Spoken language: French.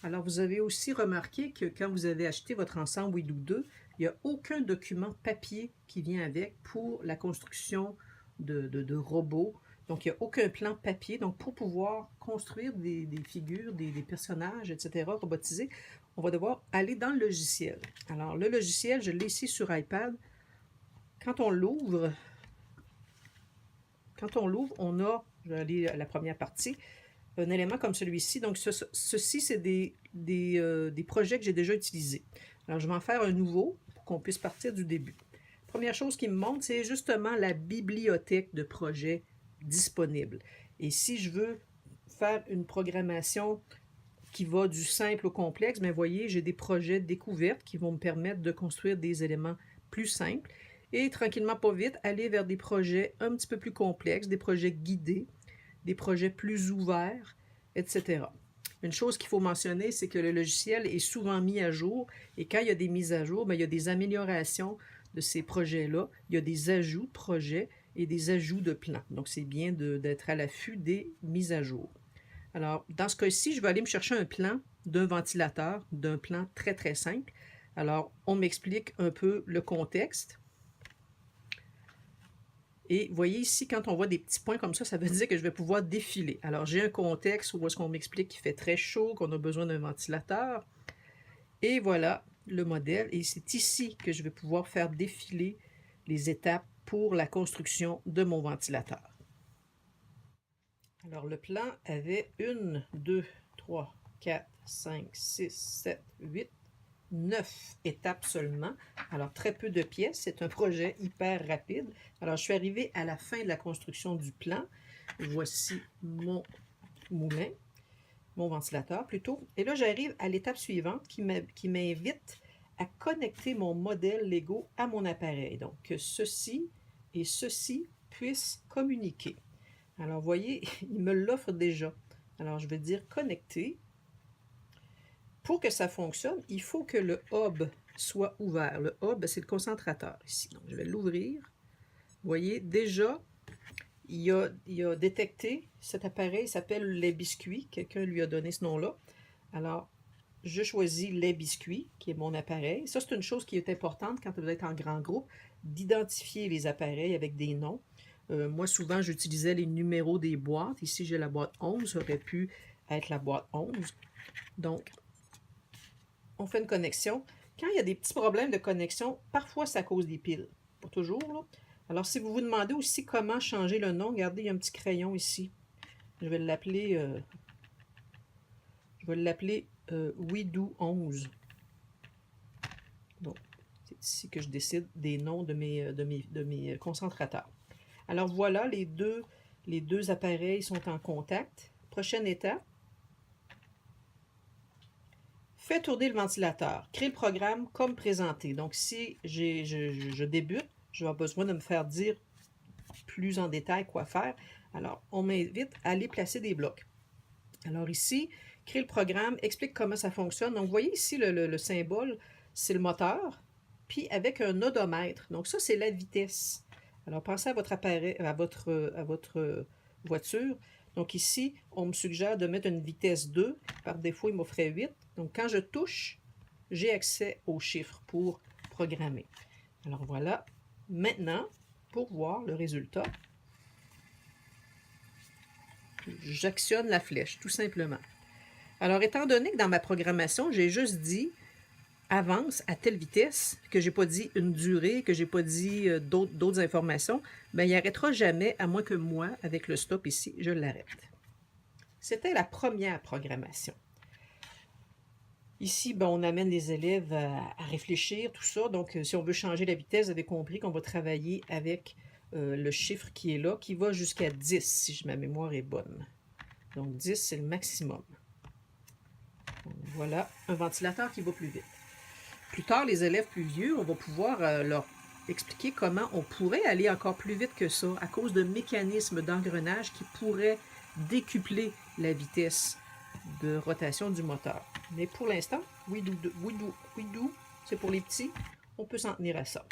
Alors, vous avez aussi remarqué que quand vous avez acheté votre ensemble Widoo 2, il n'y a aucun document papier qui vient avec pour la construction de robots. Donc, il n'y a aucun plan papier. Donc, pour pouvoir construire des figures, des personnages, etc., robotisés, on va devoir aller dans le logiciel. Alors, le logiciel, je l'ai ici sur iPad. Quand on l'ouvre, on a, je vais aller à la première partie, un élément comme celui-ci. Donc, ceci, c'est des projets que j'ai déjà utilisés. Alors, je vais en faire un nouveau pour qu'on puisse partir du début. Première chose qui me montre, c'est justement la bibliothèque de projets disponibles. Et si je veux faire une programmation qui va du simple au complexe, bien, voyez, j'ai des projets découvertes qui vont me permettre de construire des éléments plus simples et tranquillement, pas vite, aller vers des projets un petit peu plus complexes, des projets guidés, des projets plus ouverts, etc. Une chose qu'il faut mentionner, c'est que le logiciel est souvent mis à jour et quand il y a des mises à jour, bien, il y a des améliorations de ces projets-là. Il y a des ajouts de projets et des ajouts de plans. Donc, c'est bien d'être à l'affût des mises à jour. Alors, dans ce cas-ci, je vais aller me chercher un plan d'un ventilateur, d'un plan très, très simple. Alors, on m'explique un peu le contexte. Et voyez ici, quand on voit des petits points comme ça veut dire que je vais pouvoir défiler. Alors, j'ai un contexte où est-ce qu'on m'explique qu'il fait très chaud, qu'on a besoin d'un ventilateur. Et voilà le modèle. Et c'est ici que je vais pouvoir faire défiler les étapes pour la construction de mon ventilateur. Alors, le plan avait 1, 2, 3, 4, 5, 6, 7, 8, 9 étapes seulement. Alors, très peu de pièces. C'est un projet hyper rapide. Alors, je suis arrivée à la fin de la construction du plan. Voici mon moulin, mon ventilateur plutôt. Et là, j'arrive à l'étape suivante qui m'invite à connecter mon modèle Lego à mon appareil. Donc, que ceci et ceci puissent communiquer. Alors, vous voyez, il me l'offre déjà. Alors, je vais dire connecter. Pour que ça fonctionne, il faut que le hub soit ouvert. Le hub, c'est le concentrateur ici. Donc, je vais l'ouvrir. Vous voyez, déjà, il a détecté cet appareil, s'appelle Les Biscuits. Quelqu'un lui a donné ce nom-là. Alors, je choisis Les Biscuits, qui est mon appareil. Ça, c'est une chose qui est importante quand vous êtes en grand groupe, d'identifier les appareils avec des noms. Moi, souvent, j'utilisais les numéros des boîtes. Ici, j'ai la boîte 11. Ça aurait pu être la boîte 11. Donc, on fait une connexion. Quand il y a des petits problèmes de connexion, parfois, ça cause des piles. Pas toujours, là. Alors, si vous vous demandez aussi comment changer le nom, regardez, il y a un petit crayon ici. Je vais l'appeler Widoo 11. Donc, c'est ici que je décide des noms de mes concentrateurs. Alors voilà, les deux appareils sont en contact. Prochaine étape. Fais tourner le ventilateur. Crée le programme comme présenté. Donc si je débute, je vais avoir besoin de me faire dire plus en détail quoi faire. Alors, on m'invite à aller placer des blocs. Alors ici, crée le programme, explique comment ça fonctionne. Donc, vous voyez ici le symbole, c'est le moteur, puis avec un odomètre. Donc ça, c'est la vitesse. Alors, pensez à votre appareil, à votre voiture. Donc ici, on me suggère de mettre une vitesse 2. Par défaut, il m'offrait 8. Donc, quand je touche, j'ai accès aux chiffres pour programmer. Alors voilà. Maintenant, pour voir le résultat, j'actionne la flèche, tout simplement. Alors, étant donné que dans ma programmation, j'ai juste dit avance à telle vitesse, que j'ai pas dit une durée, que j'ai pas dit d'autres informations, bien, il n'arrêtera jamais, à moins que moi, avec le stop ici, je l'arrête. C'était la première programmation. Ici, ben, on amène les élèves à réfléchir, tout ça. Donc, si on veut changer la vitesse, vous avez compris qu'on va travailler avec le chiffre qui est là, qui va jusqu'à 10, si ma mémoire est bonne. Donc, 10, c'est le maximum. Donc, voilà, un ventilateur qui va plus vite. Plus tard, les élèves plus vieux, on va pouvoir leur expliquer comment on pourrait aller encore plus vite que ça à cause de mécanismes d'engrenage qui pourraient décupler la vitesse de rotation du moteur. Mais pour l'instant, Widoo, c'est pour les petits, on peut s'en tenir à ça.